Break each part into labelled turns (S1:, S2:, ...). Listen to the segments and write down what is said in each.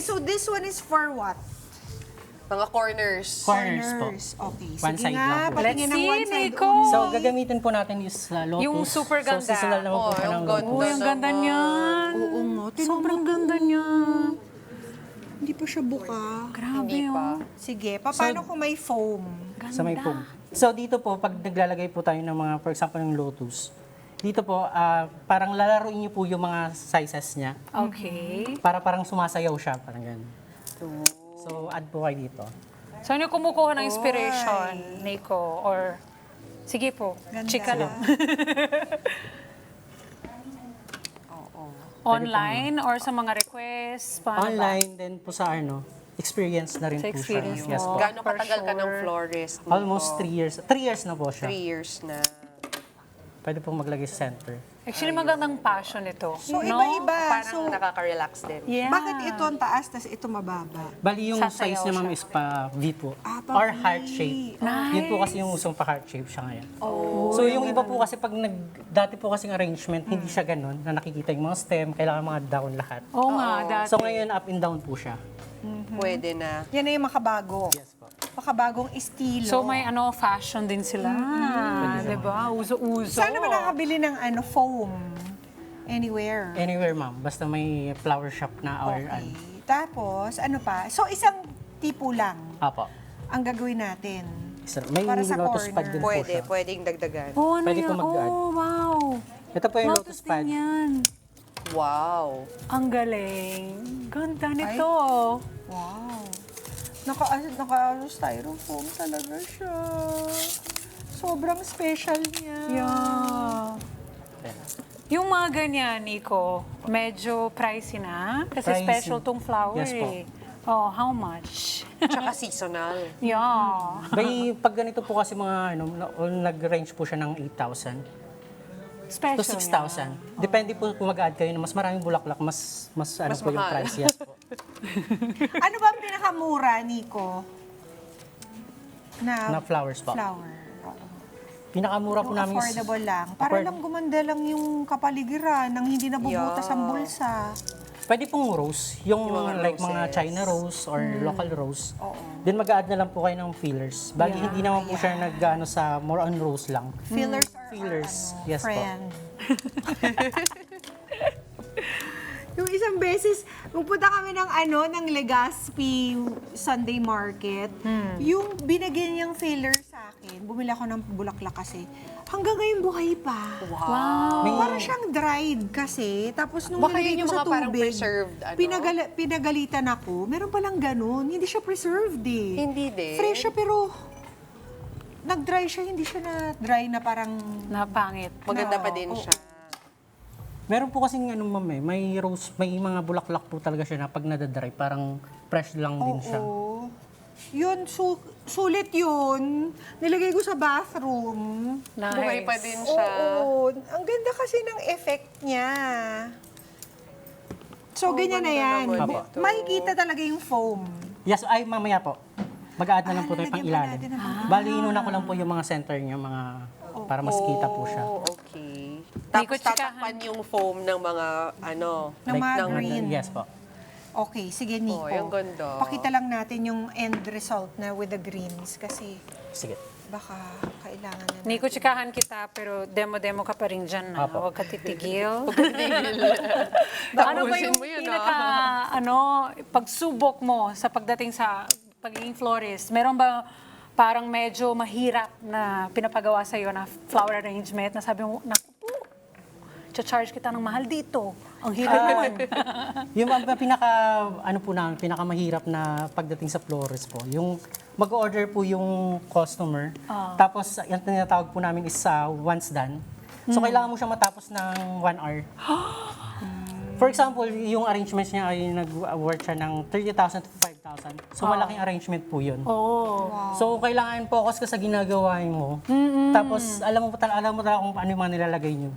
S1: So this one is for what?
S2: Mga corners.
S3: Corners po.
S1: Okay.
S3: One
S1: Sige
S3: side
S1: nga,
S3: lang po.
S1: patingin ng
S4: Let's
S1: one
S4: see,
S1: side
S4: Nico.
S1: only.
S3: So, gagamitin po natin is lotus.
S4: Yung super ganda.
S3: So, seasonal naman po
S2: Oh,
S3: siya
S2: yung
S3: ng
S2: ganda.
S3: lotus.
S4: Uy, ang ganda
S2: naman.
S4: niyan.
S1: Oo nga.
S4: Sobrang ganda niya.
S1: Hindi pa siya buka.
S4: Grabe,
S2: Hindi pa.
S4: oh.
S1: Sige, paano kung may foam?
S4: Ganda.
S3: Sa may foam. So, dito po, pag naglalagay po tayo ng mga, for example, ng lotus, dito po, parang lalaruin niyo po yung mga sizes niya.
S4: Okay.
S3: Para parang sumasayaw siya, parang ganun. So, add po kayo dito.
S4: Saan niyo kumukuha ng inspiration, Nico? Or, sige po,
S1: Ganda.
S4: chika lang.
S2: Oo.
S4: Online or sa mga requests? Paano ba?
S3: Online, then po sa experience na rin
S4: Sa
S3: po
S4: experience
S3: siya. Yes
S4: mo.
S3: po.
S2: Gano'ng
S4: For
S2: katagal ka ng
S4: sure.
S2: florist? Nico?
S3: Almost 3 years. 3 years na po siya.
S2: 3 years na.
S3: Pwede pong maglagay sa center.
S4: Actually, magandang passion ito.
S1: So,
S4: no?
S1: iba-iba.
S2: Parang
S1: So,
S2: nakaka-relax din.
S4: Yeah.
S1: bakit ito ang taas, tas ito mababa?
S3: Bali yung
S4: Sasayaw
S3: size niya ma'am
S4: siya.
S3: is pa V po.
S1: Pa
S3: Or
S1: V.
S3: heart shape.
S4: Nice.
S3: Yun po kasi yung usong pa heart shape siya ngayon. So yung iba po kasi pag dati po kasing arrangement, hindi siya ganun, na nakikita yung mga stem, kailangan mga down lahat.
S4: Oo nga, dati.
S3: So ngayon up and down po siya.
S2: Pwede na.
S1: Yan na yung makabago.
S3: Yes po.
S1: Makabagong estilo.
S4: So may fashion din sila. Diba? Uso-uso.
S1: Saan naman nakakabili ng foam? Anywhere.
S3: Anywhere ma'am, basta may flower shop na or
S1: Okay. Tapos, ano pa? So, isang tipo lang
S3: Apo.
S1: ang gagawin natin.
S3: May
S1: Para sa
S3: lotus
S1: corner.
S3: pad din po
S2: Pwede,
S3: siya.
S2: pwedeng dagdagan.
S4: Oh, ano
S3: Pwede
S4: yan?
S3: po mag-add.
S4: Oh, wow.
S3: Ito po yung lotus
S4: Lotus
S3: pad.
S4: din yan.
S2: Wow.
S4: Ang galing. Ganda nito.
S1: Wow. Styrofoam talaga siya. Sobrang special niya.
S4: Yeah. Yung mga ganyan, Nico, medyo pricey na. Kasi
S3: Pricey.
S4: special tong flower
S3: Yes po.
S4: eh. Oh, how much?
S2: Tsaka seasonal.
S4: Yeah.
S3: Pag ganito po kasi mga nag-range po siya ng 8,000
S4: Special
S3: to 6,000. Depende po kung mag-add kayo na mas maraming bulaklak, mas po yung
S2: mahal.
S3: price. Yes po.
S1: Ano ba ang pinakamura, Nico?
S3: Na flowers po.
S1: Flower. Oo.
S3: Pinakamura po
S1: Yung
S3: namin is
S1: affordable lang. Para lang gumanda lang yung kapaligiran nang hindi nabubutas
S2: Yeah.
S1: ang bulsa.
S3: pwede pong rose, yung
S2: mga
S3: like mga
S2: roses.
S3: China rose or local rose.
S1: Oo.
S3: Then mag-add na lang po kayo ng fillers. Bali hindi naman po siya nag-ano sa more on rose lang.
S1: Fillers are
S3: Fillers,
S1: our,
S3: yes po.
S1: friend. Yung isang beses, pupunta kami ng Legazpi Sunday Market. Yung binigyan niyang filler sa akin, bumili ako ng bulaklak kasi, hanggang ngayon buhay pa.
S4: Wow.
S1: Para siyang dried kasi, tapos nung
S2: Baka
S1: nilagay
S2: yun
S1: ko
S2: yung
S1: sa
S2: mga parang
S1: tubig,
S2: preserved,
S1: pinagalitan ako, meron palang ganun, hindi siya preserved eh.
S2: Hindi din.
S1: Fresh siya pero nag-dry siya, hindi siya na-dry na parang...
S4: Napangit.
S2: Maganda pa
S1: Oo,
S2: din
S1: oo.
S2: siya.
S3: Meron po kasing ma'am may rose, may mga bulaklak po talaga siya na pag nadadry, parang fresh lang din siya.
S1: Oo. Yun, sulit yun. Nilagay ko sa bathroom.
S4: Nice.
S2: Buhay pa din siya.
S1: Oo. Ang ganda kasi ng effect niya. So, ganyan na
S2: ganda
S1: yan.
S2: naman
S3: ito.
S1: Makikita talaga yung foam.
S3: Yes, ay mamaya po. Mag-add na lang po tayo pang
S1: lalagyan pa
S3: ilalim.
S1: natin ng-
S3: Bali, inuna ko lang po yung mga center niya, para mas kita po siya.
S2: Oh, okay.
S4: Hindi ko
S2: Tapos tatakpan yung foam ng mga
S1: Ng mga
S2: ng-
S1: green.
S3: Yes po.
S1: Okay, sige Nico.
S2: Oh, yung ganda.
S1: Pakita lang natin yung end result na with the greens kasi
S3: Sige.
S1: baka kailangan na.
S4: Nico, chikahan kita, pero demo-demo ka pa rin dyan na.
S3: Apo.
S4: Huwag ka titigil. Ano ba
S2: Tapusin
S4: yung
S2: mo yun,
S4: pinaka, pagsubok mo sa pagdating sa pagiging florist? Meron ba parang medyo mahirap na pinapagawa sa'yo na flower arrangement na sabi mo, naku po, charge kita ng mahal dito. Ang hirap naman.
S3: Yung pinakamahirap na pagdating sa florist po, yung mag-order po yung customer, tapos yung tinatawag po namin is once done. So kailangan mo siya matapos ng 1 hour. For example, yung arrangements niya ay nag-worth siya ng 30,000 to 5,000. So malaking arrangement po yun.
S4: Oo.
S3: So kailangan focus ka sa ginagawa mo. Tapos alam mo talaga kung ano yung mga nilalagay niyo.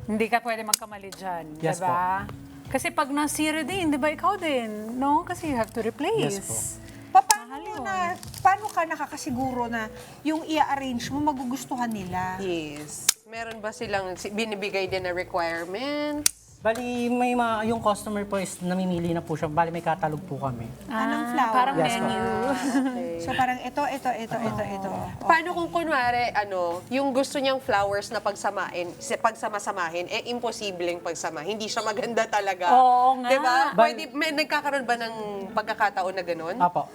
S4: Hindi ka pwede magkamali dyan,
S3: Yes
S4: diba? Kasi pag nasira din, di ba ikaw din? No? Kasi you have to replace.
S3: Yes po.
S1: Paano ka nakakasiguro na yung i-arrange mo magugustuhan nila?
S2: Yes. Meron ba silang binibigay din na requirements?
S3: Bali, yung customer po is namimili na po siya. Bali, may catalog po kami.
S1: Anong flower?
S4: Parang
S3: Yes,
S4: menu.
S1: So parang ito.
S2: Paano kung kunwari, yung gusto niyang flowers na pagsama-samahin, imposibleng pagsama. Hindi siya maganda talaga.
S4: Oo nga.
S2: Diba? Pwede, nagkakaroon ba ng pagkakataon na ganun?
S3: Apo.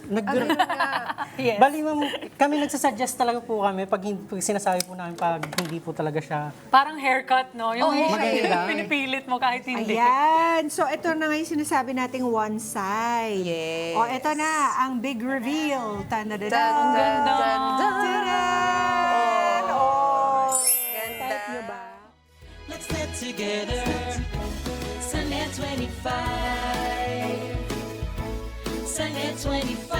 S4: Yes.
S3: Bali, ma'am, kami nagsasuggest talaga po kami pag sinasabi po namin pag hindi po talaga siya.
S4: Parang haircut, no? Yung
S3: maganda.
S4: pinipilit mo kahit hindi.
S1: Ayan. So, ito na nga yung sinasabi nating one side.
S2: Yes.
S1: O, ito na, ang big reveal. Tanadada.
S2: Dun, dun, dun, dun.
S1: Tadan! Oh,
S2: Ganda.
S1: type nyo ba?
S5: Let's get together. Sunday 25. Sunday 25.